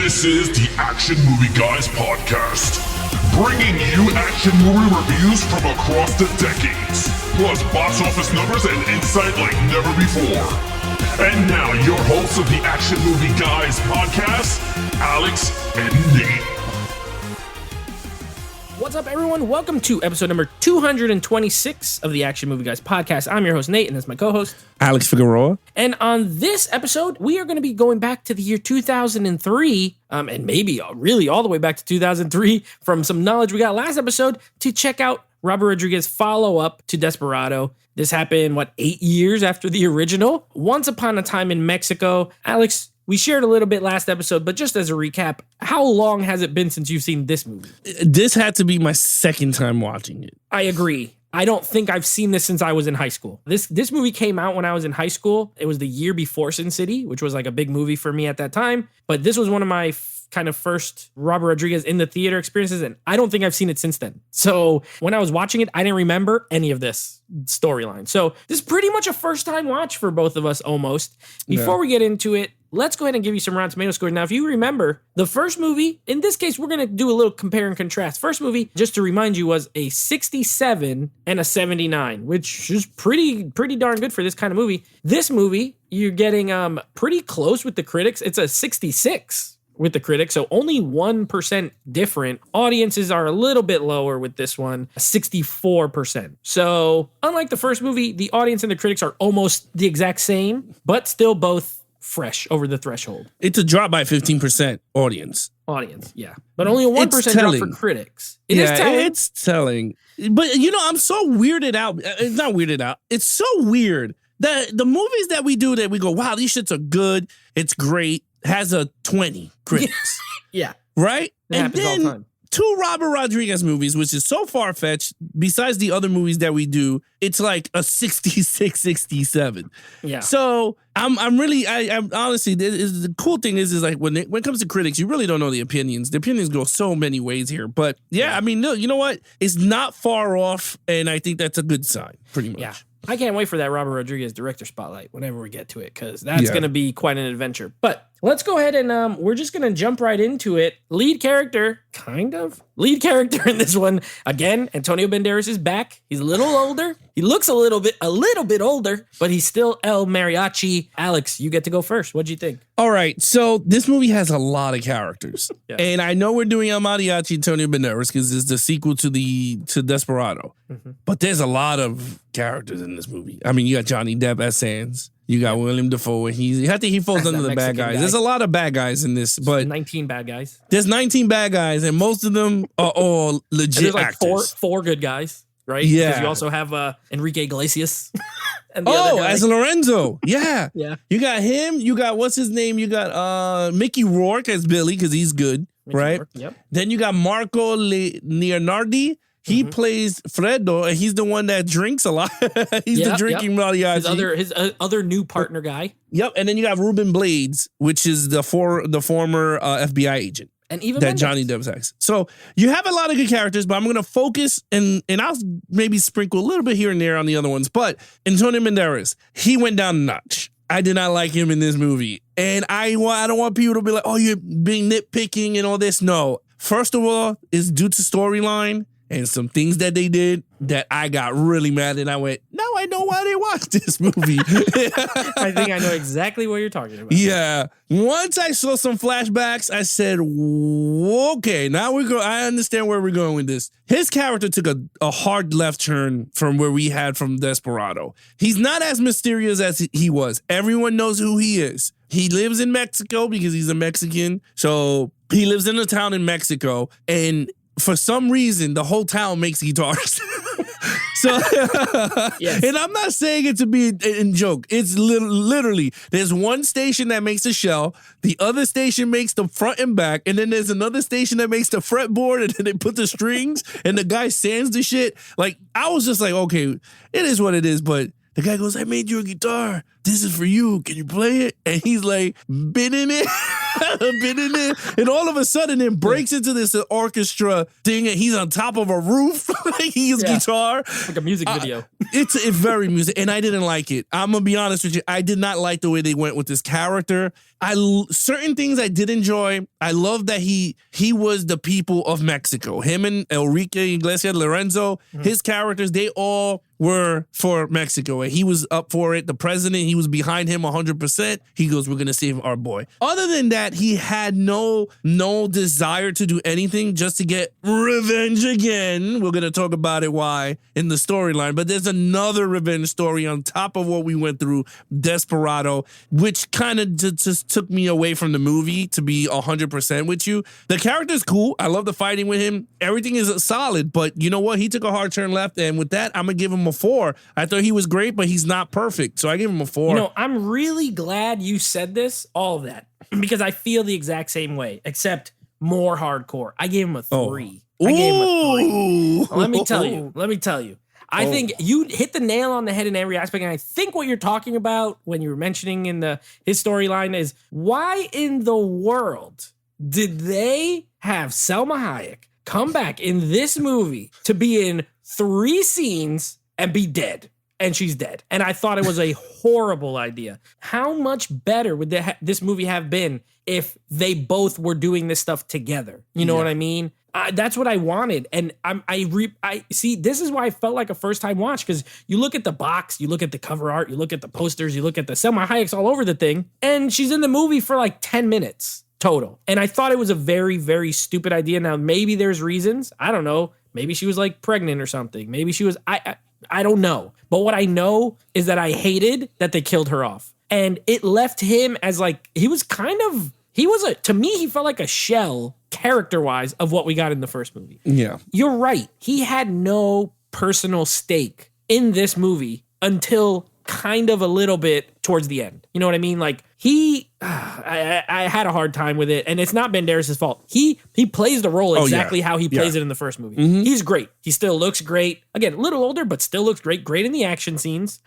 This is the Action Movie Guys podcast, bringing you action movie reviews from across the decades, plus box office numbers and insight like never before. And now, your hosts of the Action Movie Guys podcast, Alex and Nate. What's up, everyone? Welcome to episode number 226 of the Action Movie Guys podcast. I'm your host, Nate, and that's my co-host, Alex Figueroa. And on this episode, we are going to be going back to the year 2003, and maybe really all the way back to 2003 from some knowledge we got last episode to check out Robert Rodriguez's follow-up to Desperado. This happened, 8 years after the original? Once Upon a Time in Mexico. Alex, we shared a little bit last episode, but just as a recap, how long has it been since you've seen this movie? This had to be my second time watching it. I agree. I don't think I've seen this since I was in high school. This movie came out when I was in high school. It was the year before Sin City, which was like a big movie for me at that time. But this was one of my kind of first Robert Rodriguez in the theater experiences, and I don't think I've seen it since then. So when I was watching it, I didn't remember any of this storyline. So this is pretty much a first time watch for both of us almost. Before we get into it, let's go ahead and give you some Rotten Tomato scores. Now, if you remember, the first movie, in this case, we're going to do a little compare and contrast. First movie, just to remind you, was a 67 and a 79, which is pretty darn good for this kind of movie. This movie, you're getting pretty close with the critics. It's a 66 with the critics, so only 1% different. Audiences are a little bit lower with this one, 64%. So unlike the first movie, the audience and the critics are almost the exact same, but still both fresh over the threshold. It's a drop by 15% audience. Yeah. But only a 1% drop for critics. It's telling. But, I'm so weirded out. It's not weirded out. It's so weird that the movies that we do that we go, wow, these shits are good. It's great. Has a 20 critics. Yeah. Right? It happens all the time. Two Robert Rodriguez movies, which is so far-fetched, besides the other movies that we do, it's like a 66, 67. Yeah. So I'm honestly, the cool thing is like when it comes to critics, you really don't know the opinions. The opinions go so many ways here. But yeah, I mean, no, you know what? It's not far off, and I think that's a good sign, pretty much. Yeah. I can't wait for that Robert Rodriguez director spotlight whenever we get to it, because that's going to be quite an adventure. But let's go ahead and we're just going to jump right into it. Lead character in this one. Again, Antonio Banderas is back. He's a little older. He looks a little bit older, but he's still El Mariachi. Alex, you get to go first. What'd you think? All right, so this movie has a lot of characters. Yeah. And I know we're doing El Mariachi, Antonio Banderas, because it's the sequel to Desperado. Mm-hmm. But there's a lot of characters in this movie. I mean, you got Johnny Depp as Sands. You got William Dafoe, and I think he falls under the bad guys. There's a lot of bad guys in this, but 19 bad guys. There's 19 bad guys, and most of them are all legit there's like actors. Four good guys, right? Yeah. Because you also have Enrique Iglesias. And the other guy. As Lorenzo. Yeah. Yeah. You got him. You got, what's his name? You got Mickey Rourke as Billy, because he's good, right? Rourke, yep. Then you got Marco Leonardi. He plays Fredo, and he's the one that drinks a lot. He's the drinking mariachi. His other new partner guy. Yep, and then you got Ruben Blades, which is the former FBI agent. And even that Johnny Depp acts. So you have a lot of good characters, but I'm going to focus and I'll maybe sprinkle a little bit here and there on the other ones. But Antonio Banderas, he went down a notch. I did not like him in this movie. And I don't want people to be like, oh, you're being nitpicking and all this. No. First of all, it's due to storyline and some things that they did that I got really mad, and I went, now I know why they watched this movie. I think I know exactly what you're talking about. Yeah. Once I saw some flashbacks, I said, okay, now I understand where we're going with this. His character took a hard left turn from where we had from Desperado. He's not as mysterious as he was. Everyone knows who he is. He lives in Mexico because he's a Mexican. So he lives in a town in Mexico, and for some reason, the whole town makes guitars. So, yes. And I'm not saying it to be in joke. It's literally, there's one station that makes a shell, the other station makes the front and back, and then there's another station that makes the fretboard, and then they put the strings, and the guy sands the shit. Like, I was just like, okay, it is what it is, but the guy goes, I made you a guitar. This is for you. Can you play it? And he's like, been in it. And all of a sudden it breaks into this orchestra thing, and he's on top of a roof. Like his guitar. Like a music video. It's very music, and I didn't like it. I'm going to be honest with you. I did not like the way they went with this character. Certain things I did enjoy. I love that he was the people of Mexico. Him and Enrique Iglesias, Lorenzo, his characters, they all were for Mexico, and he was up for it. The president, he was behind him 100%. He goes, we're going to save our boy. Other than that, he had no desire to do anything, just to get revenge again. We're going to talk about it why in the storyline, but there's another revenge story on top of what we went through, Desperado, which kind of just took me away from the movie, to be 100% with you. The character's cool. I love the fighting with him. Everything is solid, but you know what? He took a hard turn left, and with that, I'm going to give him a 4. I thought he was great, but he's not perfect, so I give him a 4. You know, I'm really glad you said this, all of that, because I feel the exact same way, except more hardcore. I gave him a 3. I gave him a 3. Let me tell you. I think you hit the nail on the head in every aspect, and I think what you're talking about when you were mentioning in his storyline is, why in the world did they have Selma Hayek come back in this movie to be in 3 scenes and be dead? And she's dead. And I thought it was a horrible idea. How much better would this movie have been if they both were doing this stuff together? You know what I mean? That's what I wanted. And I see, this is why I felt like a first time watch, because you look at the box, you look at the cover art, you look at the posters, you look at the Selma Hayek's all over the thing, and she's in the movie for like 10 minutes total. And I thought it was a very, very stupid idea. Now, maybe there's reasons. I don't know. Maybe she was like pregnant or something. Maybe she was, I don't know. But what I know is that I hated that they killed her off. And it left him as like, to me, he felt like a shell character-wise of what we got in the first movie. Yeah. You're right. He had no personal stake in this movie until kind of a little bit towards the end. You know what I mean? Like, I had a hard time with it, and it's not Banderas' fault. He plays the role exactly how he plays it in the first movie. He's great. He still looks great. Again, a little older, but still looks great. Great in the action scenes.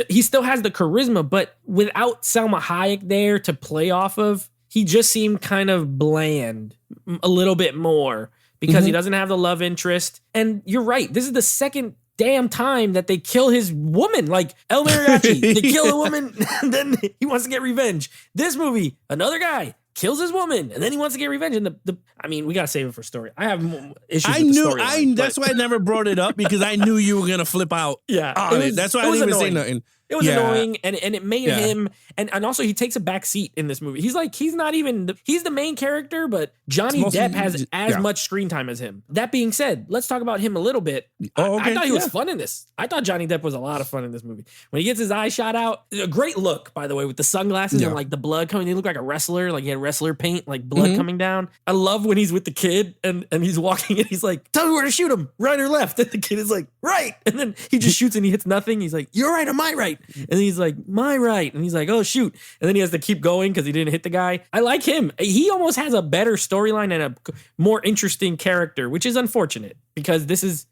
He still has the charisma, but without Selma Hayek there to play off of, he just seemed kind of bland a little bit more, because he doesn't have the love interest. And you're right. This is the second damn time that they kill his woman. Like El Mariachi, they kill a woman, and then he wants to get revenge. This movie, another guy kills his woman, and then he wants to get revenge. And I mean, we gotta save it for story. I have issues. That's why I never brought it up, because I knew you were gonna flip out. That's why I didn't even say nothing. It was annoying, and it made him, and also he takes a back seat in this movie. He's the main character, but Johnny Depp has as much screen time as him. That being said, let's talk about him a little bit. I thought he was fun in this. I thought Johnny Depp was a lot of fun in this movie. When he gets his eye shot out, a great look, by the way, with the sunglasses and like the blood coming. He looked like a wrestler, like he had wrestler paint, like blood coming down. I love when he's with the kid and he's walking and he's like, tell me where to shoot him, right or left? And the kid is like, right. And then he just shoots and he hits nothing. He's like, you're right or my right? And then he's like, my right. And he's like, oh, shoot. And then he has to keep going because he didn't hit the guy. I like him. He almost has a better storyline and a more interesting character, which is unfortunate, because this is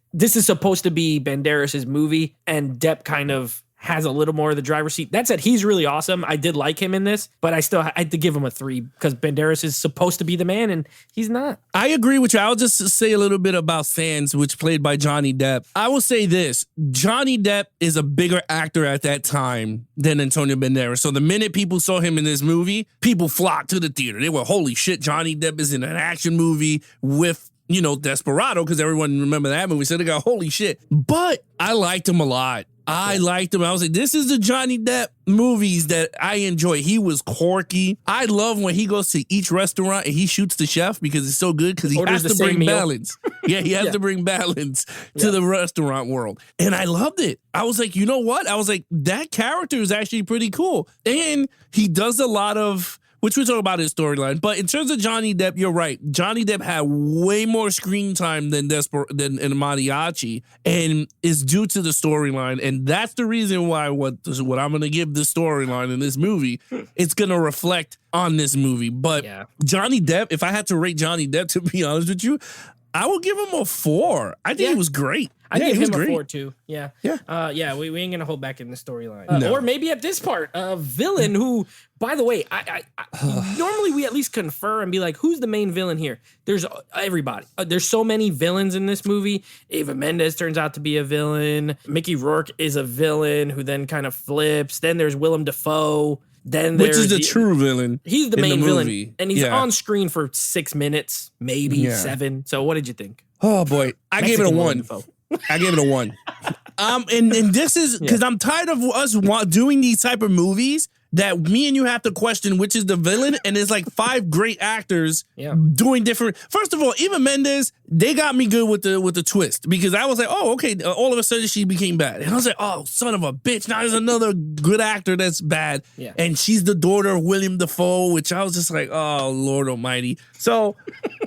supposed to be Banderas' movie, and Depp kind of has a little more of the driver's seat. That said, he's really awesome. I did like him in this, but I had to give him a 3 because Banderas is supposed to be the man, and he's not. I agree with you. I'll just say a little bit about Sands, which played by Johnny Depp. I will say this. Johnny Depp is a bigger actor at that time than Antonio Banderas. So the minute people saw him in this movie, people flocked to the theater. They were, holy shit, Johnny Depp is in an action movie with, Desperado, because everyone remember that movie. So they go, holy shit. But I liked him a lot. I liked him. I was like, this is the Johnny Depp movies that I enjoy. He was quirky. I love when he goes to each restaurant and he shoots the chef because it's so good, because he has to bring balance. He has to bring balance to the restaurant world. And I loved it. I was like, you know what? I was like, that character is actually pretty cool. And he does a lot of, which we talk about his storyline. But in terms of Johnny Depp, you're right. Johnny Depp had way more screen time than in Mariachi, and it's due to the storyline. And that's the reason why what I'm going to give this storyline in this movie, it's going to reflect on this movie. But Johnny Depp, if I had to rate Johnny Depp, to be honest with you, I would give him a 4. I think he was great. I give him a 4 too. Yeah. We ain't gonna hold back in the storyline, or maybe at this part, a villain who, by the way, I normally we at least confer and be like, who's the main villain here? There's everybody. There's so many villains in this movie. Eva Mendes turns out to be a villain. Mickey Rourke is a villain who then kind of flips. Then there's Willem Dafoe. Then which is the true villain. He's the in main the villain, movie. and he's Yeah. on screen for 6 minutes, maybe 7. So what did you think? Oh boy, I gave it a Mexican Willem 1. Dafoe. I gave it a 1. And this is because I'm tired of us doing these type of movies that me and you have to question which is the villain, and it's like 5 great actors doing different. First of all, Eva Mendes, they got me good with the twist, because I was like, oh, okay, all of a sudden she became bad, and I was like, oh, son of a bitch, now there's another good actor that's bad, and she's the daughter of William Dafoe, which I was just like, oh, Lord Almighty. So,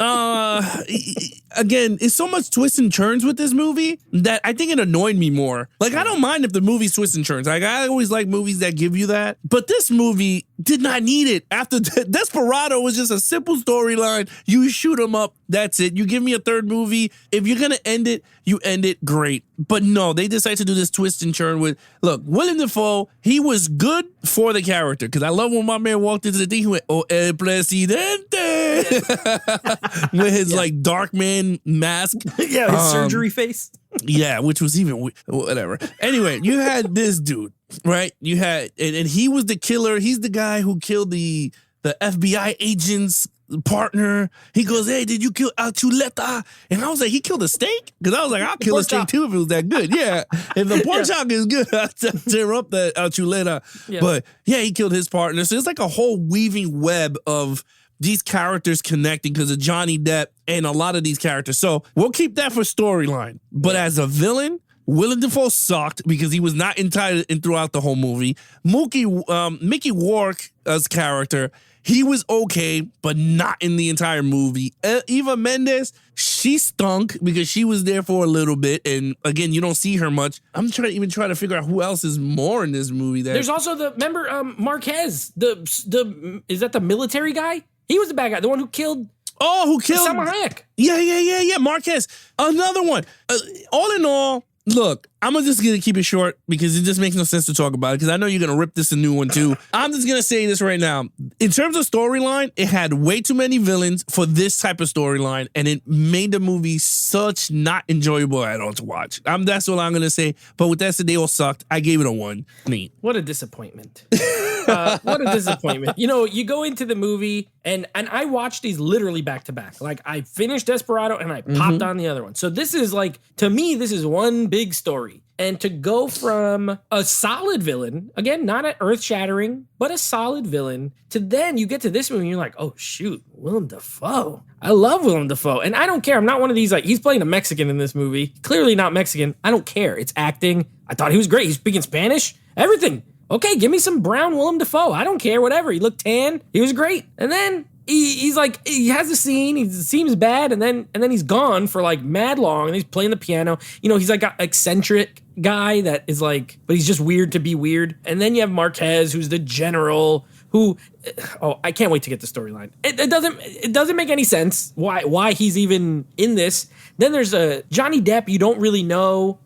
again, it's so much twists and turns with this movie that I think it annoyed me more. Like, I don't mind if the movie's twists and turns. Like, I always like movies that give you that, but this movie did not need it. After Desperado was just a simple storyline. You shoot them up. That's it. You give me a third movie. If you're going to end it, you end it great. But no, they decided to do this twist and turn with, look, Willem Dafoe, he was good for the character. Because I love when my man walked into the thing, he went, oh, el presidente. With his like dark man mask. His surgery face. Yeah, which was even whatever. Anyway, you had this dude, right? You had, and he was the killer. He's the guy who killed the FBI agent's partner. He goes, hey, did you kill Chuleta? And I was like, he killed a steak? Because I was like, I'll kill a steak too if it was that good. Yeah, if the pork chop is good, I'll tear up that Chuleta. Yeah. But yeah, he killed his partner. So it's like a whole weaving web of these characters connecting because of Johnny Depp and a lot of these characters. So we'll keep that for storyline. But as a villain, Willem Dafoe sucked because he was not entitled in throughout the whole movie. Mickey Rourke's character, he was okay, but not in the entire movie. Eva Mendes, she stunk because she was there for a little bit. And again, you don't see her much. I'm trying to figure out who else is more in this movie. There's also Marquez, is that the military guy? He was the bad guy, the one who killed. Oh, who killed Salma Hayek? Yeah. Marquez, another one. All in all, look, I'm just going to keep it short because it just makes no sense to talk about it because I know you're going to rip this a new one too. I'm just going to say this right now. In terms of storyline, it had way too many villains for this type of storyline, and it made the movie such not enjoyable at all to watch. That's all I'm going to say. But with that said, they all sucked. I gave it a 1. Neat. What a disappointment. What a disappointment. You know, you go into the movie, and I watched these literally back to back. Like, I finished Desperado, and I popped on the other one. So this is like, to me, this is one big story. And to go from a solid villain, again, not an earth-shattering, but a solid villain, to then you get to this movie and you're like, oh, shoot, Willem Dafoe. I love Willem Dafoe. And I don't care. I'm not one of these, like, he's playing a Mexican in this movie. Clearly not Mexican. I don't care. It's acting. I thought he was great. He's speaking Spanish. Everything. Okay, give me some brown Willem Dafoe. I don't care. Whatever. He looked tan. He was great. And then he's like, he has a scene, he seems bad, and then he's gone for like mad long, and he's playing the piano. You know, he's like an eccentric guy that is like, but he's just weird to be weird. And then you have Marquez, who's the general, who, oh, I can't wait to get the storyline. It doesn't make any sense why he's even in this. Then there's Johnny Depp. You don't really know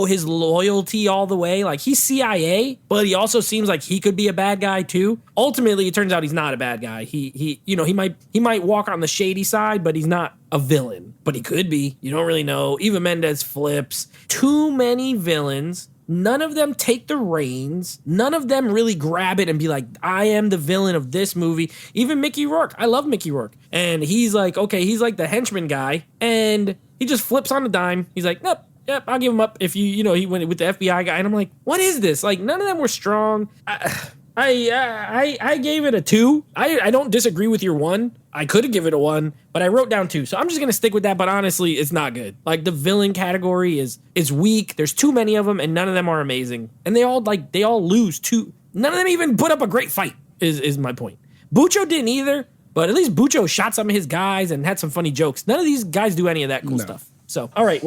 his loyalty all the way. Like, he's CIA, but he also seems like he could be a bad guy too. Ultimately, it turns out he's not a bad guy. He might walk on the shady side, but he's not a villain. But he could be. You don't really know. Eva Mendes flips. Too many villains. None of them take the reins. None of them really grab it and be like, I am the villain of this movie. Even Mickey Rourke. I love Mickey Rourke. And he's like, okay, he's like the henchman guy. And he just flips on a dime. He's like, nope, yep, I'll give him up. If he went with the FBI guy. And I'm like, what is this? Like, none of them were strong. I gave it a 2. I don't disagree with your 1. I could have given it a 1, but I wrote down 2. So I'm just going to stick with that. But honestly, it's not good. Like, the villain category is weak. There's too many of them, and none of them are amazing. And they all lose too. None of them even put up a great fight is my point. Bucho didn't either, but at least Bucho shot some of his guys and had some funny jokes. None of these guys do any of that cool stuff. So, all right,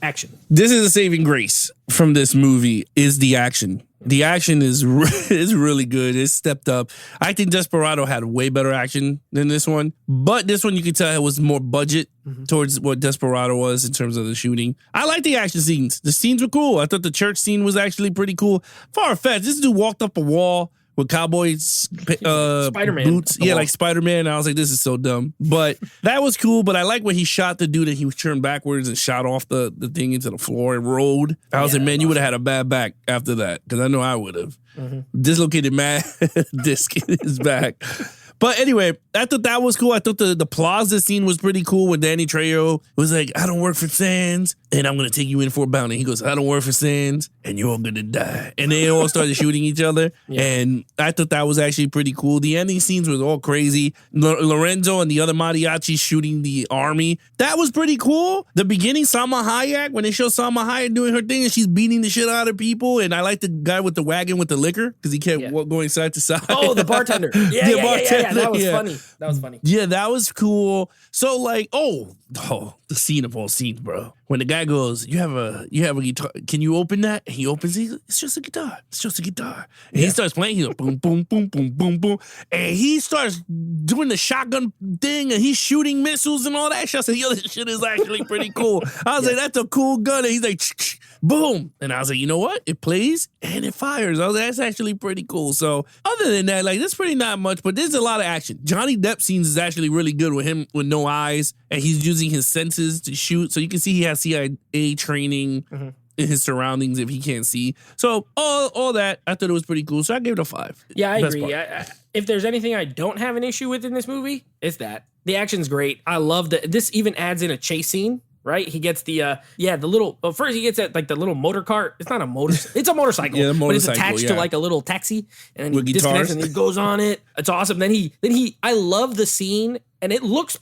action. This is a saving grace from this movie is the action. The action is really good. It's stepped up. I think Desperado had way better action than this one. But this one, you can tell it was more budget towards what Desperado was in terms of the shooting. I like the action scenes. The scenes were cool. I thought the church scene was actually pretty cool. Far-fetched. This dude walked up a wall with cowboy Spider-Man boots. up the Yeah, wall. like Spider-Man. I was like, this is so dumb. But that was cool. But I like when he shot the dude and he turned backwards and shot off the thing into the floor and rolled. I was like, man, you would have had a bad back after that. Because I know I would have. Dislocated mad disc in his back. But anyway, I thought that was cool. I thought the plaza scene was pretty cool when Danny Trejo was like, I don't work for Sands, and I'm going to take you in for a bounty. He goes, I don't work for Sands, and you're going to die. And they all started shooting each other. Yeah. And I thought that was actually pretty cool. The ending scenes was all crazy. Lorenzo and the other mariachi shooting the army. That was pretty cool. The beginning, Salma Hayek, when they show Salma Hayek doing her thing, and she's beating the shit out of people. And I like the guy with the wagon with the liquor, because he kept going side to side. Oh, the bartender. Yeah, bartender. That was funny. That was funny. Yeah, that was cool. So like, the scene of all scenes, bro. When the guy goes, you have a guitar. Can you open that? And he opens it. It's just a guitar. It's just a guitar. And he starts playing. He goes boom, boom, boom, boom, boom, boom. And he starts doing the shotgun thing and he's shooting missiles and all that shit. I said, yo, this shit is actually pretty cool. I was like, that's a cool gun. And he's like, boom. And I was like, you know what? It plays and it fires. I was like, that's actually pretty cool. So other than that, like, there's pretty not much, but there's a lot of action. Johnny Depp scenes is actually really good with him with no eyes, and he's using his senses to shoot. So you can see he has CIA training in his surroundings if he can't see. So all that, I thought it was pretty cool. So I gave it a 5. Yeah, I agree. If there's anything I don't have an issue with in this movie, it's that. The action's great. I love that. This even adds in a chase scene. Right, he gets the little. Well, first he gets that like the little motor cart. It's not a motor. It's a motorcycle. Yeah, but it's attached to like a little taxi, and then he disconnects and he goes on it. It's awesome. Then he. I love the scene, and it looks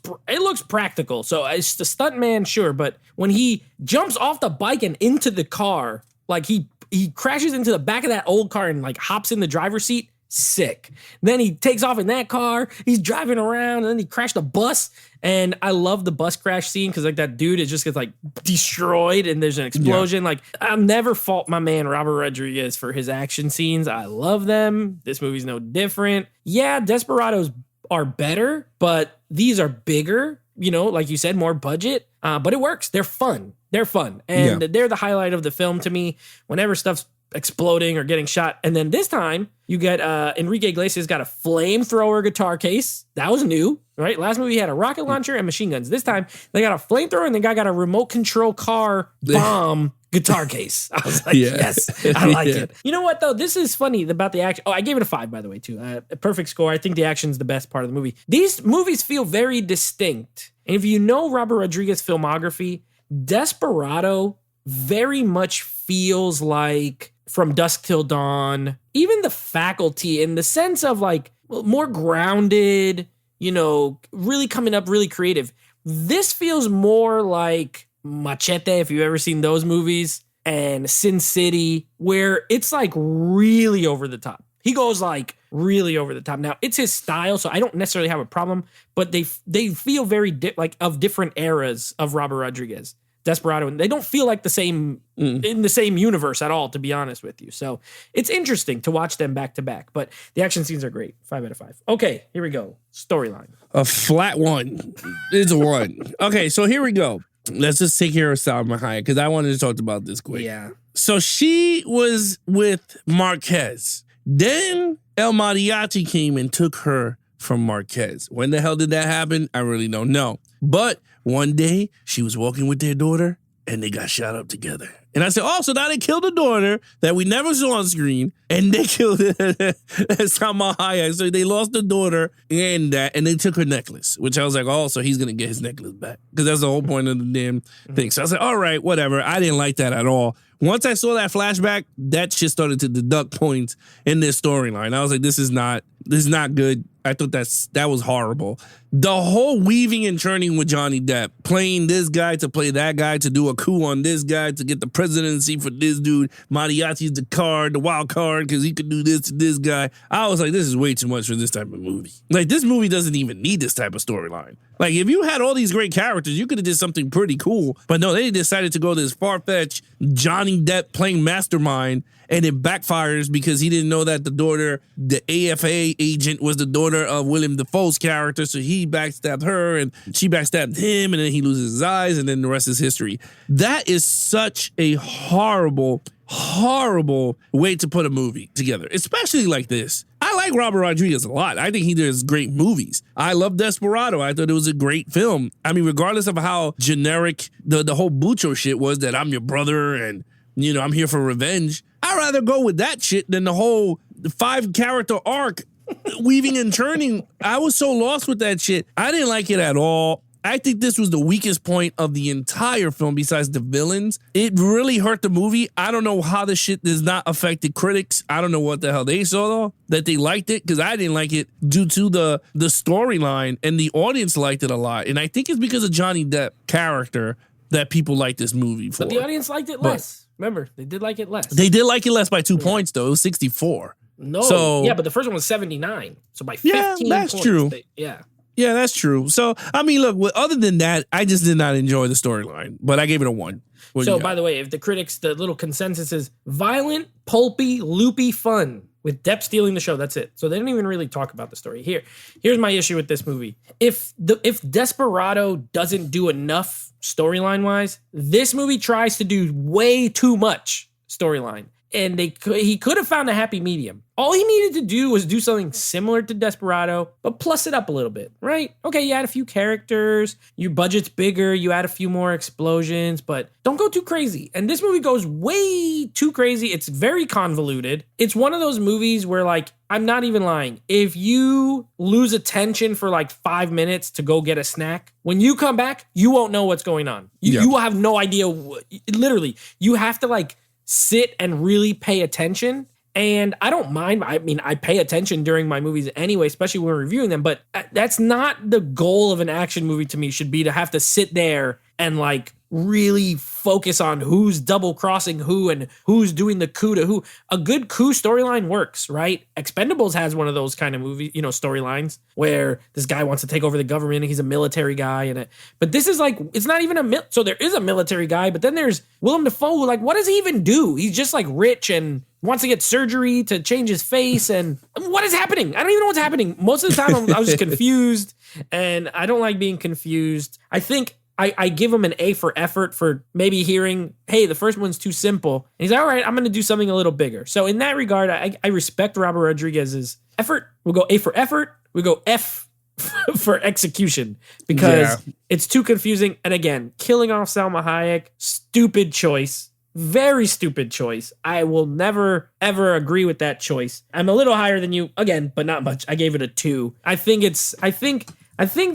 practical. So it's the stuntman, sure, but when he jumps off the bike and into the car, like he crashes into the back of that old car and like hops in the driver's seat. Sick. Then he takes off in that car. He's driving around, and then he crashed a bus. And I love the bus crash scene because like that dude just gets like destroyed, and there's an explosion. Yeah. Like I'll never fault my man Robert Rodriguez for his action scenes. I love them. This movie's no different. Yeah, Desperados are better, but these are bigger. You know, like you said, more budget. But it works. They're fun. And they're the highlight of the film to me. Whenever stuff's exploding or getting shot. And then this time you get Enrique Iglesias got a flamethrower guitar case. That was new, right? Last movie he had a rocket launcher and machine guns. This time they got a flamethrower and the guy got a remote control car bomb guitar case. I was like, yes, I like it. You know what though? This is funny about the action. Oh, I gave it a 5 by the way too. A perfect score. I think the action's the best part of the movie. These movies feel very distinct. And if you know Robert Rodriguez filmography, Desperado very much feels like From Dusk Till Dawn, even The Faculty, in the sense of like more grounded, you know, really coming up, really creative. This feels more like Machete, if you've ever seen those movies, and Sin City, where it's like really over the top. He goes like really over the top. Now, it's his style, so I don't necessarily have a problem, but they feel very like of different eras of Robert Rodriguez. Desperado, and they don't feel like the same in the same universe at all, to be honest with you. So it's interesting to watch them back to back, but the action scenes are great. 5 out of 5. Okay, here we go. Storyline. A flat 1. It's a 1. Okay, so here we go. Let's just take care of Salma Hayek because I wanted to talk about this quick. Yeah. So she was with Marquez. Then El Mariachi came and took her from Marquez. When the hell did that happen? I really don't know. But one day, she was walking with their daughter, and they got shot up together. And I said, oh, so now they killed the daughter that we never saw on screen, and they killed Salma Hayek. So they lost the daughter and that, and they took her necklace, which I was like, oh, so he's going to get his necklace back. Because that's the whole point of the damn thing. So I was like, all right, whatever. I didn't like that at all. Once I saw that flashback, that shit started to deduct points in this storyline. I was like, this is not good. I thought that was horrible. The whole weaving and turning with Johnny Depp, playing this guy to play that guy, to do a coup on this guy, to get the presidency for this dude. Mariachi's the wild card, because he could do this to this guy. I was like, this is way too much for this type of movie. Like, this movie doesn't even need this type of storyline. Like, if you had all these great characters, you could have did something pretty cool. But no, they decided to go this far-fetched Johnny Depp playing mastermind, and it backfires because he didn't know that the daughter, the AFA agent, was the daughter of William Dafoe's character. So he backstabbed her and she backstabbed him, and then he loses his eyes, and then the rest is history. That is such a horrible way to put a movie together, especially like this. I like Robert Rodriguez a lot. I think he does great movies. I love Desperado. I thought it was a great film. I mean, regardless of how generic the whole Bucho shit was, that I'm your brother and, you know, I'm here for revenge. I'd rather go with that shit than the whole 5-character arc weaving and turning. I was so lost with that shit. I didn't like it at all. I think this was the weakest point of the entire film besides the villains. It really hurt the movie. I don't know how this shit does not affect critics. I don't know what the hell they saw, though, that they liked it, because I didn't like it due to the storyline, and the audience liked it a lot. And I think it's because of Johnny Depp character that people like this movie for. But the audience liked it less. Remember, they did like it less. They did like it less by 2 points, though. It was 64. No. So, yeah, but the first one was 79. So by 15 that's points. true. Yeah. Yeah, that's true. So, I mean, look, other than that, I just did not enjoy the storyline, but I gave it a 1. So, by the way, if the critics, the little consensus is violent, pulpy, loopy fun with Depp stealing the show. That's it. So they didn't even really talk about the story. Here's my issue with this movie. If Desperado doesn't do enough storyline wise, this movie tries to do way too much storyline. And he could have found a happy medium. All he needed to do was do something similar to Desperado, but plus it up a little bit, right? Okay, you add a few characters, your budget's bigger, you add a few more explosions, but don't go too crazy. And this movie goes way too crazy. It's very convoluted. It's one of those movies where, like, I'm not even lying. If you lose attention for like 5 minutes to go get a snack, when you come back, you won't know what's going on. You will have no idea. Literally, you have to like sit and really pay attention. And I don't mind. I mean, I pay attention during my movies anyway, especially when we're reviewing them. But that's not the goal of an action movie to me, should be to have to sit there and like really focus on who's double crossing who and who's doing the coup to who. A good coup storyline works, right? Expendables has one of those kind of movie, storylines where this guy wants to take over the government and he's a military guy but this is like, it's not even so there is a military guy, but then there's Willem Dafoe, who, like, what does he even do? He's just like rich and wants to get surgery to change his face, and what is happening? I don't even know what's happening. Most of the time I was just confused, and I don't like being confused. I think I give him an A for effort for maybe hearing, hey, the first one's too simple. And he's like, all right, I'm going to do something a little bigger. So in that regard, I respect Robert Rodriguez's effort. We'll go A for effort. We go F for execution, because it's too confusing. And again, killing off Salma Hayek, stupid choice. Very stupid choice. I will never, ever agree with that choice. I'm a little higher than you, again, but not much. I gave it a 2. I think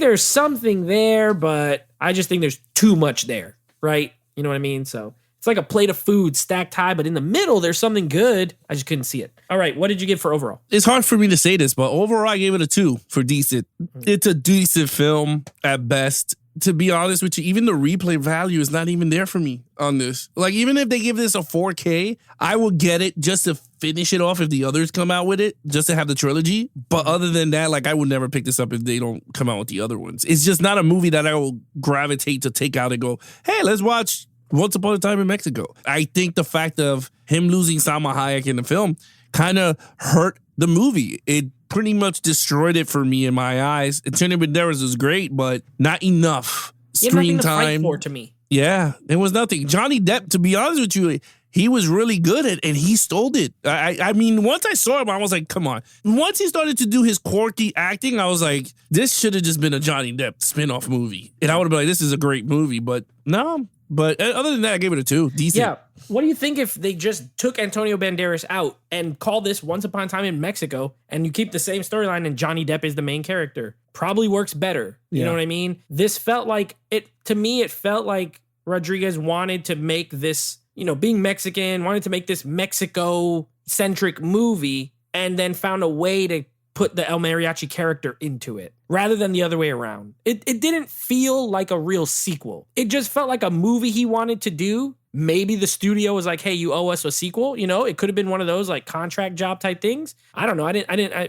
there's something there, but I just think there's too much there, right? You know what I mean? So it's like a plate of food stacked high, but in the middle, there's something good. I just couldn't see it. All right, what did you give for overall? It's hard for me to say this, but overall, I gave it a 2 for decent. It's a decent film at best. To be honest with you, even the replay value is not even there for me on this. Like, even if they give this a 4K, I will get it just to finish it off if the others come out with it, just to have the trilogy. But other than that, like, I would never pick this up if they don't come out with the other ones. It's just not a movie that I will gravitate to take out and go, hey, let's watch Once Upon a Time in Mexico. I think the fact of him losing Salma Hayek in the film kind of hurt the movie. It pretty much destroyed it for me in my eyes. Antonio Banderas was great, but not enough screen time. To fight for, to me. Yeah, it was nothing. Johnny Depp, to be honest with you, he was really good at, and he stole it. I mean, once I saw him, I was like, come on. Once he started to do his quirky acting, I was like, this should have just been a Johnny Depp spinoff movie. And I would have been like, this is a great movie, but no. But other than that, I gave it a 2. Decent. Yeah. What do you think if they just took Antonio Banderas out and called this Once Upon a Time in Mexico, and you keep the same storyline and Johnny Depp is the main character? Probably works better. You know what I mean? This felt like to me, it felt like Rodriguez wanted to make this, being Mexican, wanted to make this Mexico-centric movie, and then found a way to put the El Mariachi character into it rather than the other way around. It didn't feel like a real sequel. It just felt like a movie he wanted to do. Maybe the studio was like, hey, you owe us a sequel. It could have been one of those like contract job type things. I don't know.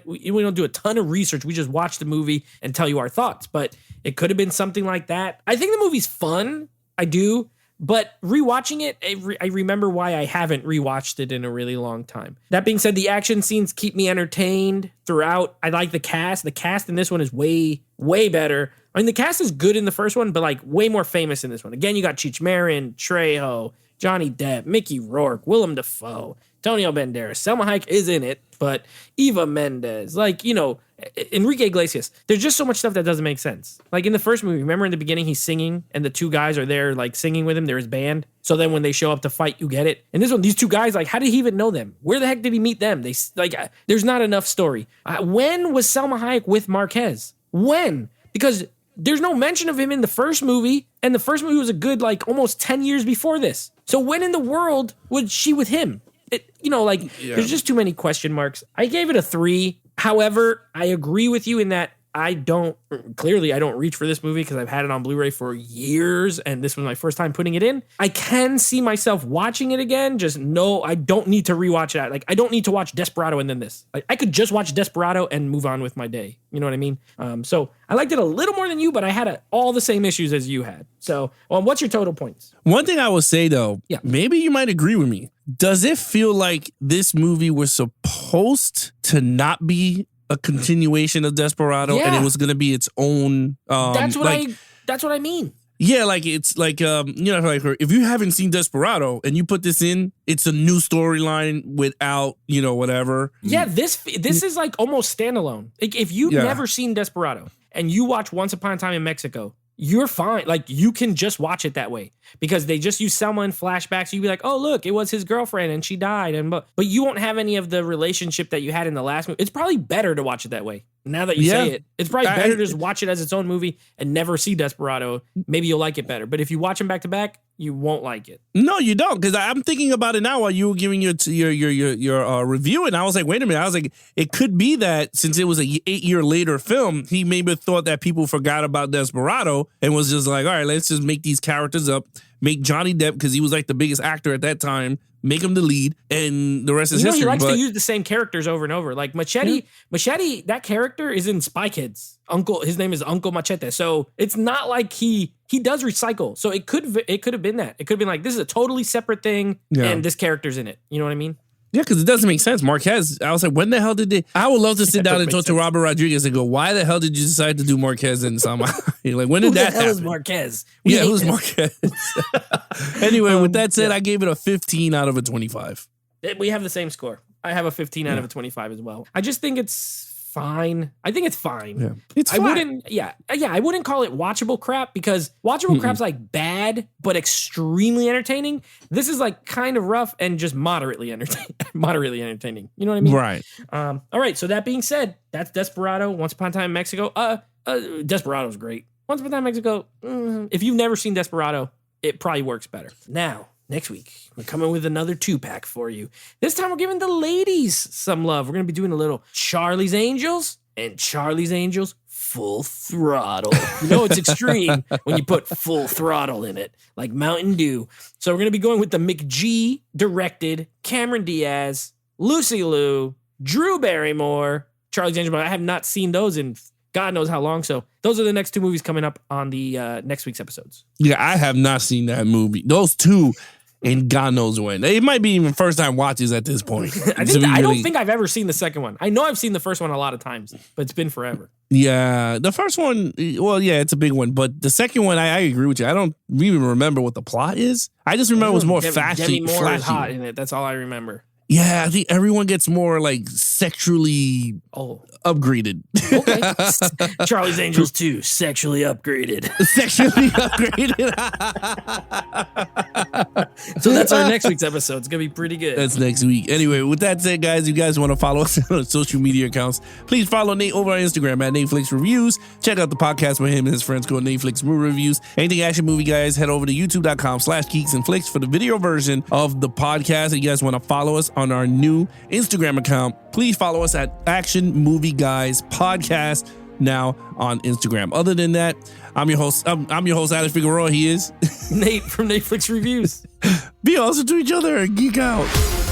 We don't do a ton of research. We just watch the movie and tell you our thoughts, but it could have been something like that. I think the movie's fun. I do. But rewatching it, I remember why I haven't rewatched it in a really long time. That being said, the action scenes keep me entertained throughout. I like the cast. The cast in this one is way, way better. I mean, the cast is good in the first one, but like way more famous in this one. Again, you got Cheech Marin, Trejo, Johnny Depp, Mickey Rourke, Willem Dafoe, Antonio Banderas. Selma Hayek is in it, but Eva Mendes, like, you know, Enrique Iglesias. There's just so much stuff that doesn't make sense. Like in the first movie, remember in the beginning he's singing and the two guys are there like singing with him. They're his band. So then when they show up to fight, you get it. And this one, these two guys, like, how did he even know them? Where the heck did he meet them? They like, there's not enough story. When was Selma Hayek with Marquez? When? Because there's no mention of him in the first movie, and the first movie was a good, like, almost 10 years before this. So when in the world was she with him? There's just too many question marks. I gave it a 3. However, I agree with you in that I don't reach for this movie because I've had it on Blu-ray for years, and this was my first time putting it in. I can see myself watching it again. Just no, I don't need to rewatch it. Like, I don't need to watch Desperado and then this. Like, I could just watch Desperado and move on with my day. You know what I mean? So I liked it a little more than you, but I had all the same issues as you had. So, what's your total points? One thing I will say though, maybe you might agree with me. Does it feel like this movie was supposed to not be a continuation of Desperado and it was going to be its own that's what I mean. Yeah, like it's like like if you haven't seen Desperado and you put this in, it's a new storyline without, whatever. Yeah, this is like almost standalone. Like if you've never seen Desperado and you watch Once Upon a Time in Mexico, you're fine. Like, you can just watch it that way because they just use Selma in flashbacks. You'd be like, oh, look, it was his girlfriend and she died. But you won't have any of the relationship that you had in the last movie. It's probably better to watch it that way. Now that you say it, it's probably better to just watch it as its own movie and never see Desperado. Maybe you'll like it better. But if you watch them back to back, you won't like it. No, you don't. Because I'm thinking about it now while you were giving your review, and I was like, wait a minute. I was like, it could be that since it was a 8-year later film, he maybe thought that people forgot about Desperado and was just like, all right, let's just make these characters up, make Johnny Depp, because he was like the biggest actor at that time, make him the lead, and the rest is history. He likes to use the same characters over and over. Like Machete, that character is in Spy Kids. His name is Uncle Machete. So it's not like he does recycle. So it could have been that. It could have been like, this is a totally separate thing, and this character's in it. You know what I mean? Yeah, because it doesn't make sense. Marquez, I was like, when the hell did they? I would love to sit down and talk to Robert Rodriguez and go, why the hell did you decide to do Marquez and Sama? Like, when did that happen? Who the hell is Marquez? Who's Marquez? Anyway, with that said, I gave it a 15 out of a 25. We have the same score. I have a 15 out of a 25 as well. I just think it's fine. I think it's fine. Yeah. It's fine. I wouldn't call it watchable crap because watchable crap's like bad but extremely entertaining. This is like kind of rough and just moderately entertaining. You know what I mean? Right. All right. So that being said, that's Desperado. Once Upon a Time in Mexico. Desperado's great. Once Upon a Time in Mexico. If you've never seen Desperado, it probably works better. Now, next week, we're coming with another 2-pack for you. This time, we're giving the ladies some love. We're going to be doing a little Charlie's Angels and Charlie's Angels Full Throttle. You know it's extreme when you put full throttle in it, like Mountain Dew. So we're going to be going with the McG directed Cameron Diaz, Lucy Liu, Drew Barrymore, Charlie's Angels. But I have not seen those in God knows how long. So those are the next 2 movies coming up on the next week's episodes. Yeah, I have not seen that movie. Those 2, and God knows when. It might be even first time watches at this point. I don't think I've ever seen the second one. I know I've seen the first one a lot of times, but it's been forever. Yeah, the first one, well, yeah, it's a big one. But the second one, I agree with you. I don't even remember what the plot is. I just remember it was more Demi Moore is hot in it. That's all I remember. Yeah, I think everyone gets more like sexually upgraded. Okay. Charlie's Angels 2, sexually upgraded. Sexually upgraded. So that's our next week's episode. It's going to be pretty good. That's next week. Anyway, with that said, guys, you guys want to follow us on social media accounts, please follow Nate over on Instagram at Netflix Reviews. Check out the podcast with him and his friends called Netflix Movie Reviews. Anything Action Movie, guys, head over to youtube.com/Geeks and Flicks for the video version of the podcast. If you guys want to follow us on our new Instagram account, please follow us at Action Movie Guys Podcast now on Instagram. Other than that, I'm your host, Alex Figueroa. He is Nate from Netflix Reviews. Be awesome to each other and geek out.